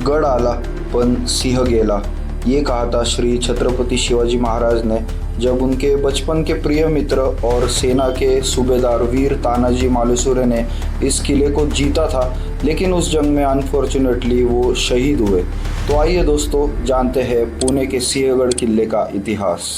गड आला पण सिंह गेला, ये कहा था श्री छत्रपति शिवाजी महाराज ने जब उनके बचपन के प्रिय मित्र और सेना के सूबेदार वीर तानाजी मालुसरे ने इस किले को जीता था, लेकिन उस जंग में अनफॉर्चुनेटली वो शहीद हुए। तो आइए दोस्तों, जानते हैं पुणे के सिंहगढ़ किले का इतिहास।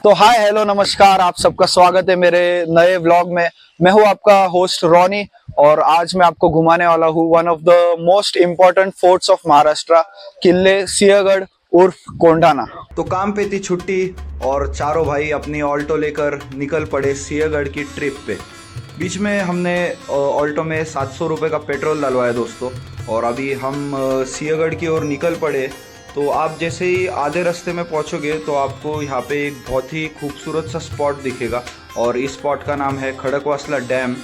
तो हाय हेलो नमस्कार, आप सबका स्वागत है मेरे नए व्लॉग में। मैं हूं आपका होस्ट रॉनी और आज मैं आपको घुमाने वाला हूं one of the most important forts of Maharashtra, किले सिंहगढ़ उर्फ कोंढाणा। तो काम पे थी छुट्टी और चारों भाई अपनी ऑल्टो लेकर निकल पड़े सिंहगढ़ की ट्रिप पे। बीच में हमने ऑल्टो में 700 रुपये का पेट्रोल डलवाया दोस्तों, और अभी हम सिंहगढ़ की ओर निकल पड़े। तो आप जैसे ही आधे रास्ते में पहुंचोगे तो आपको यहाँ पे एक बहुत ही खूबसूरत सा स्पॉट दिखेगा, और इस स्पॉट का नाम है खड़कवासला डैम।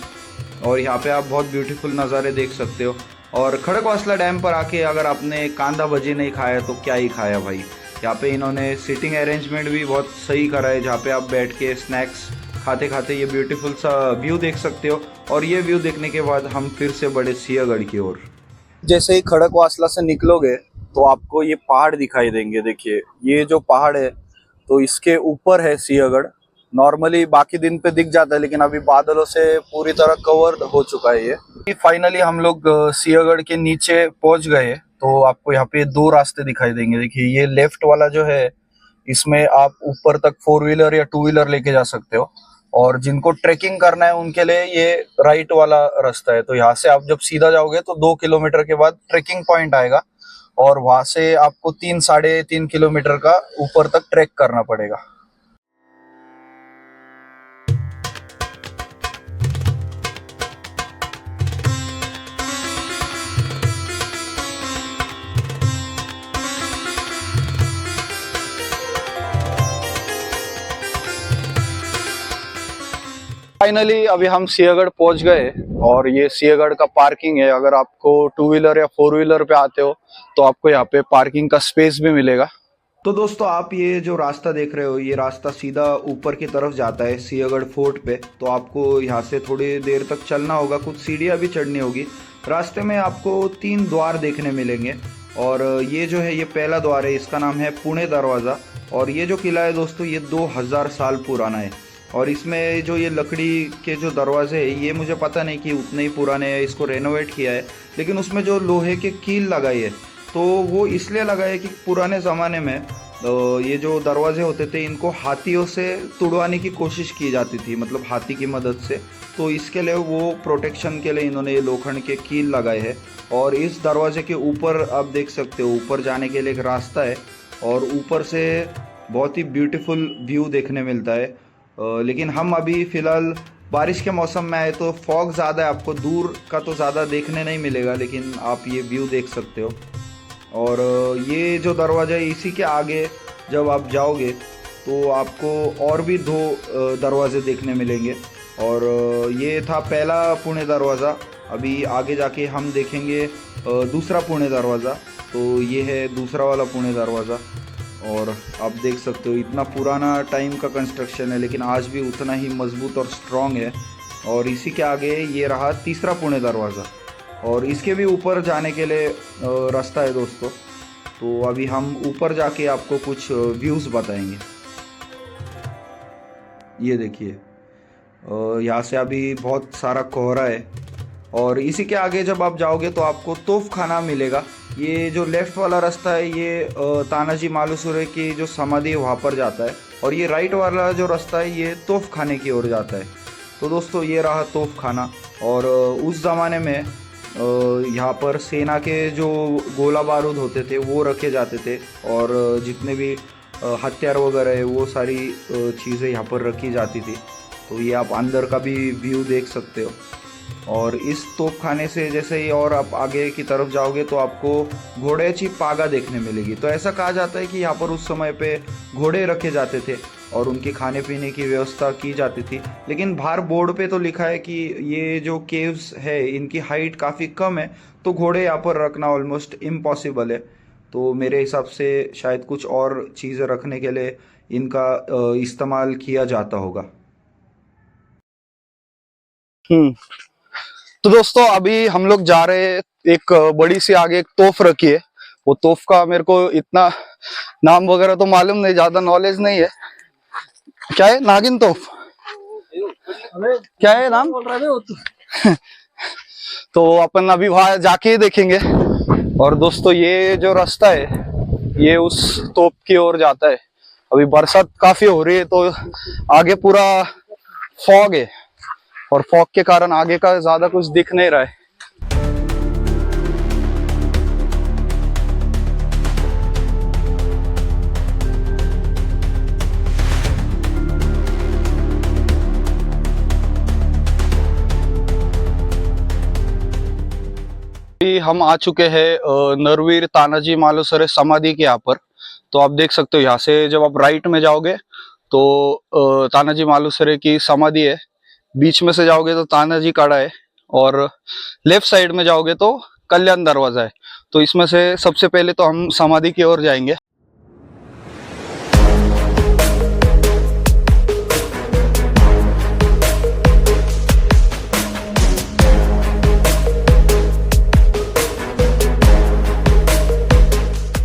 और यहाँ पे आप बहुत ब्यूटीफुल नज़ारे देख सकते हो। और खड़कवासला डैम पर आके अगर आपने कांदा भजी नहीं खाया तो क्या ही खाया भाई। यहाँ पे इन्होंने सीटिंग अरेंजमेंट भी बहुत सही करा है, जहाँ पे आप बैठ के स्नैक्स खाते खाते ये ब्यूटीफुल सा व्यू देख सकते हो। और ये व्यू देखने के बाद हम फिर से बढ़े सिंहगढ़ की ओर। जैसे ही खड़कवासला से निकलोगे तो आपको ये पहाड़ दिखाई देंगे। देखिए ये जो पहाड़ है तो इसके ऊपर है सिंहगढ़। नॉर्मली बाकी दिन पे दिख जाता है, लेकिन अभी बादलों से पूरी तरह कवर हो चुका है ये। फाइनली हम लोग सिंहगढ़ के नीचे पहुंच गए। तो आपको यहाँ पे दो रास्ते दिखाई देंगे। देखिए ये लेफ्ट वाला जो है, इसमें आप ऊपर तक 4 व्हीलर या 2 व्हीलर लेके जा सकते हो, और जिनको ट्रेकिंग करना है उनके लिए ये राइट वाला रास्ता है। तो यहाँ से आप जब सीधा जाओगे तो 2 किलोमीटर के बाद ट्रेकिंग पॉइंट आएगा, और वहां से आपको 3-3.5 किलोमीटर का ऊपर तक ट्रैक करना पड़ेगा। फाइनली अभी हम सिंहगढ़ पहुंच गए, और ये सिंहगढ़ का पार्किंग है। अगर आपको 2 व्हीलर या 4 व्हीलर पे आते हो तो आपको यहाँ पे पार्किंग का स्पेस भी मिलेगा। तो दोस्तों, आप ये जो रास्ता देख रहे हो, ये रास्ता सीधा ऊपर की तरफ जाता है सिंहगढ़ फोर्ट पे। तो आपको यहाँ से थोड़ी देर तक चलना होगा, कुछ सीढ़ियाँ भी चढ़नी होगी। रास्ते में आपको 3 द्वार देखने मिलेंगे, और ये जो है ये पहला द्वार है, इसका नाम है पुणे दरवाज़ा। और ये जो किला है दोस्तों, ये 2000 साल पुराना है। और इसमें जो ये लकड़ी के जो दरवाजे हैं, ये मुझे पता नहीं कि उतने ही पुराने हैं, इसको रेनोवेट किया है। लेकिन उसमें जो लोहे के कील लगाई है, तो वो इसलिए लगाए कि पुराने ज़माने में ये जो दरवाजे होते थे, इनको हाथियों से तुड़वाने की कोशिश की जाती थी, मतलब हाथी की मदद से। तो इसके लिए वो प्रोटेक्शन के लिए इन्होंने ये लोखंड के कील लगाए हैं। और इस दरवाजे के ऊपर आप देख सकते हो, ऊपर जाने के लिए एक रास्ता है, और ऊपर से बहुत ही ब्यूटीफुल व्यू देखने मिलता है। लेकिन हम अभी फ़िलहाल बारिश के मौसम में आए, तो फॉग ज़्यादा है, आपको दूर का तो ज़्यादा देखने नहीं मिलेगा, लेकिन आप ये व्यू देख सकते हो। और ये जो दरवाज़ा है, इसी के आगे जब आप जाओगे तो आपको और भी 2 दरवाज़े देखने मिलेंगे। और ये था पहला पुणे दरवाज़ा। अभी आगे जाके हम देखेंगे दूसरा पुणे दरवाज़ा। तो ये है दूसरा वाला पुणे दरवाज़ा। और आप देख सकते हो इतना पुराना टाइम का कंस्ट्रक्शन है, लेकिन आज भी उतना ही मजबूत और स्ट्रॉन्ग है। और इसी के आगे ये रहा तीसरा पुणे दरवाज़ा, और इसके भी ऊपर जाने के लिए रास्ता है दोस्तों। तो अभी हम ऊपर जाके आपको कुछ व्यूज़ बताएंगे। ये देखिए, यहाँ से अभी बहुत सारा कोहरा है। और इसी के आगे जब आप जाओगे तो आपको तोफ खाना मिलेगा। ये जो लेफ़्ट वाला रास्ता है, ये तानाजी मालुसरे की जो समाधि है वहाँ पर जाता है, और ये राइट वाला जो रास्ता है ये तोफ खाने की ओर जाता है। तो दोस्तों, ये रहा तोफ खाना। और उस ज़माने में यहाँ पर सेना के जो गोला बारूद होते थे वो रखे जाते थे, और जितने भी हथियार वगैरह है वो सारी चीज़ें यहाँ पर रखी जाती थी। तो ये आप अंदर का भी व्यू देख सकते हो। और इस तोप खाने से जैसे ही और आप आगे की तरफ जाओगे तो आपको घोड़े पागा देखने मिलेगी। तो ऐसा कहा जाता है कि यहाँ पर उस समय पे घोड़े रखे जाते थे और उनके खाने पीने की व्यवस्था की जाती थी। लेकिन बाहर बोर्ड पे तो लिखा है कि ये जो केव्स है इनकी हाइट काफ़ी कम है, तो घोड़े यहाँ पर रखना ऑलमोस्ट इम्पॉसिबल है। तो मेरे हिसाब से शायद कुछ और चीज़ें रखने के लिए इनका इस्तेमाल किया जाता होगा। तो दोस्तों अभी हम लोग जा रहे हैं, एक बड़ी सी आगे एक तोफ रखी है। वो तोफ का मेरे को इतना नाम वगैरह तो मालूम नहीं, ज्यादा नॉलेज नहीं है। क्या है? नागिन तोफ? क्या है नाम? तो अपन अभी वहां जाके ही देखेंगे। और दोस्तों ये जो रास्ता है ये उस तोप की ओर जाता है। अभी बरसात काफी हो रही है तो आगे पूरा फॉग है और फॉग के कारण आगे का ज्यादा कुछ दिख नहीं रहा है। अभी हम आ चुके हैं नरवीर तानाजी मालुसरे समाधि के यहाँ पर। तो आप देख सकते हो यहाँ से जब आप राइट में जाओगे तो तानाजी मालुसरे की समाधि है, बीच में से जाओगे तो तानाजी काड़ा है और लेफ्ट साइड में जाओगे तो कल्याण दरवाजा है। तो इसमें से सबसे पहले तो हम समाधि की ओर जाएंगे।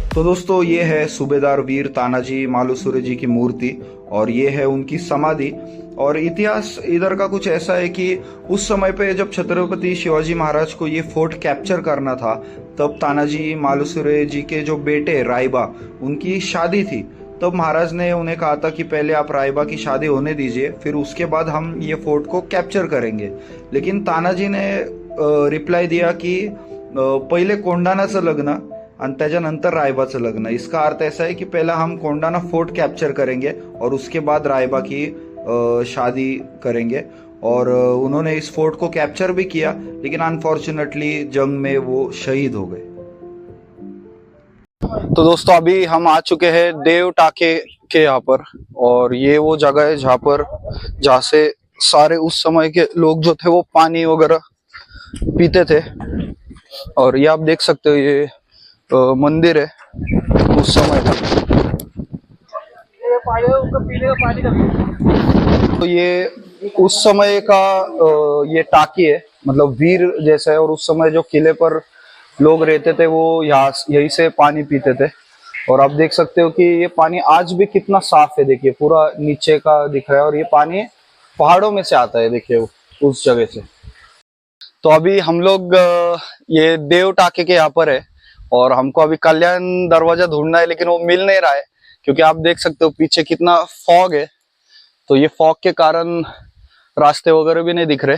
तो दोस्तों ये है सूबेदार वीर तानाजी मालुसरे जी की मूर्ति और ये है उनकी समाधि। और इतिहास इधर का कुछ ऐसा है कि उस समय पे जब छत्रपति शिवाजी महाराज को ये फोर्ट कैप्चर करना था तब तानाजी मालुसरे जी के जो बेटे रायबा उनकी शादी थी। तब महाराज ने उन्हें कहा था कि पहले आप रायबा की शादी होने दीजिए, फिर उसके बाद हम ये फोर्ट को कैप्चर करेंगे। लेकिन तानाजी ने रिप्लाई दिया की पहिले कोंढाणाचं लग्न आणि त्याच्यानंतर रायबाचं लग्न। इसका अर्थ ऐसा है कि पहला हम कोंढाणा फोर्ट कैप्चर करेंगे और उसके बाद रायबा की शादी करेंगे। और उन्होंने इस फोर्ट को कैप्चर भी किया, लेकिन अनफॉर्चुनेटली जंग में वो शहीद हो गए। तो दोस्तों अभी हम आ चुके हैं देव टाके के यहाँ पर और ये वो जगह है जहाँ से सारे उस समय के लोग जो थे वो पानी वगैरह पीते थे। और ये आप देख सकते हो ये मंदिर है उस समय का। तो ये उस समय का ये टाकी है, मतलब वीर जैसा है। और उस समय जो किले पर लोग रहते थे वो यहीं से पानी पीते थे। और आप देख सकते हो कि ये पानी आज भी कितना साफ है, देखिए पूरा नीचे का दिख रहा है। और ये पानी पहाड़ों में से आता है, देखिए उस जगह से। तो अभी हम लोग ये देव टाके के यहाँ पर है और हमको अभी कल्याण दरवाजा ढूंढना है, लेकिन वो मिल नहीं रहा है क्योंकि आप देख सकते हो पीछे कितना फॉग है। तो ये फॉग के कारण रास्ते वगैरह भी नहीं दिख रहे।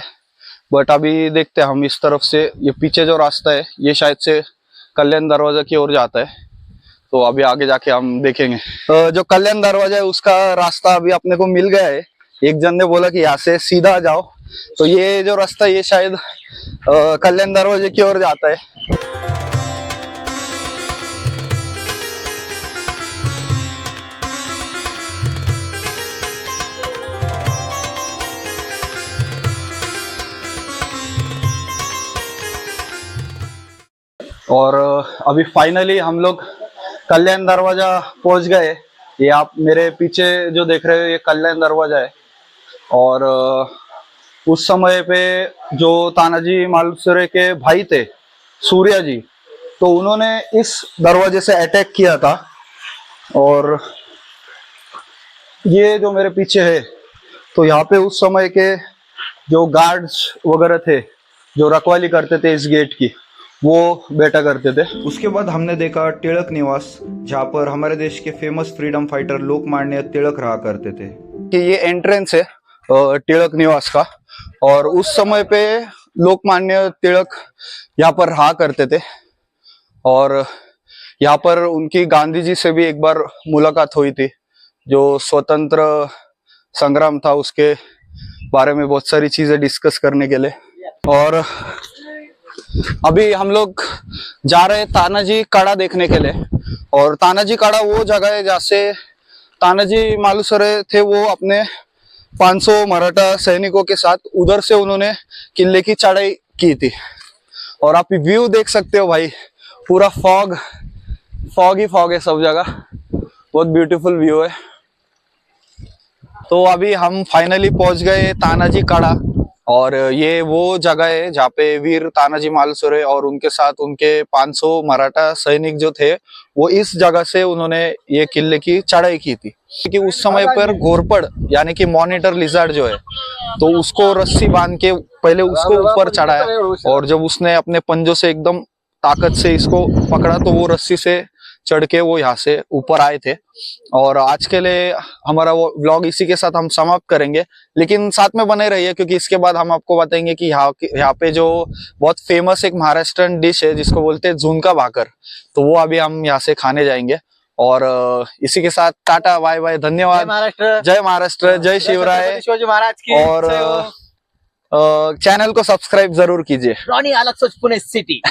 बट अभी देखते हैं हम इस तरफ से, ये पीछे जो रास्ता है ये शायद से कल्याण दरवाजा की ओर जाता है। तो अभी आगे जाके हम देखेंगे। जो कल्याण दरवाजा है उसका रास्ता अभी अपने को मिल गया है। एक जन ने बोला कि यहाँ से सीधा जाओ, तो ये जो रास्ता ये शायद कल्याण दरवाजे की ओर जाता है। और अभी फाइनली हम लोग कल्याण दरवाजा पहुंच गए। ये आप मेरे पीछे जो देख रहे हो ये कल्याण दरवाजा है। और उस समय पे जो तानाजी मालुसरे के भाई थे सूर्या जी, तो उन्होंने इस दरवाजे से अटैक किया था। और ये जो मेरे पीछे है तो यहाँ पे उस समय के जो गार्ड्स वगैरह थे जो रखवाली करते थे इस गेट की, वो बैठा करते थे। उसके बाद हमने देखा तिलक निवास, जहाँ पर हमारे देश के famous freedom fighter Lokmanya Tilak रहा करते थे। कि ये एंट्रेंस है तिलक निवास का। और उस समय पे लोकमान्य तिलक यहाँ पर रहा करते थे और यहाँ पर उनकी गांधी जी से भी एक बार मुलाकात हुई थी। जो स्वतंत्र संग्राम था उसके बारे में बहुत सारी चीजें डिस्कस करने के लिए। और अभी हम लोग जा रहे हैं तानाजी काड़ा देखने के लिए। और तानाजी काड़ा वो जगह है जहाँ से तानाजी मालुसरे थे, वो अपने 500 मराठा सैनिकों के साथ उधर से उन्होंने किले की चढ़ाई की थी। और आप व्यू देख सकते हो भाई, पूरा फॉग ही फॉग है सब जगह, बहुत ब्यूटीफुल व्यू है। तो अभी हम फाइनली पहुंच गए तानाजी काड़ा और ये वो जगह है जहाँ पे वीर तानाजी मालुसरे और उनके साथ उनके 500 मराठा सैनिक जो थे वो इस जगह से उन्होंने ये किले की चढ़ाई की थी। कि उस समय पर घोरपड़ यानी कि मॉनिटर लिजर्ड जो है तो उसको रस्सी बांध के पहले उसको ऊपर चढ़ाया और जब उसने अपने पंजों से एकदम ताकत से इसको पकड़ा तो वो रस्सी से चढ़ के वो यहाँ से ऊपर आए थे। और आज के लिए हमारा वो व्लॉग इसी के साथ हम समाप्त करेंगे, लेकिन साथ में बने रहिए क्योंकि इसके बाद हम आपको बताएंगे कि यहाँ पे जो बहुत फेमस एक महाराष्ट्रन डिश है जिसको बोलते हैं झुणका भाकर, तो वो अभी हम यहाँ से खाने जाएंगे। और इसी के साथ टाटा बाय बाय, धन्यवाद, जय महाराष्ट्र, जय शिवराय, शिवाजी महाराज की और चैनल को सब्सक्राइब जरूर कीजिए। रॉनी अलग सोच पुणे सिटी।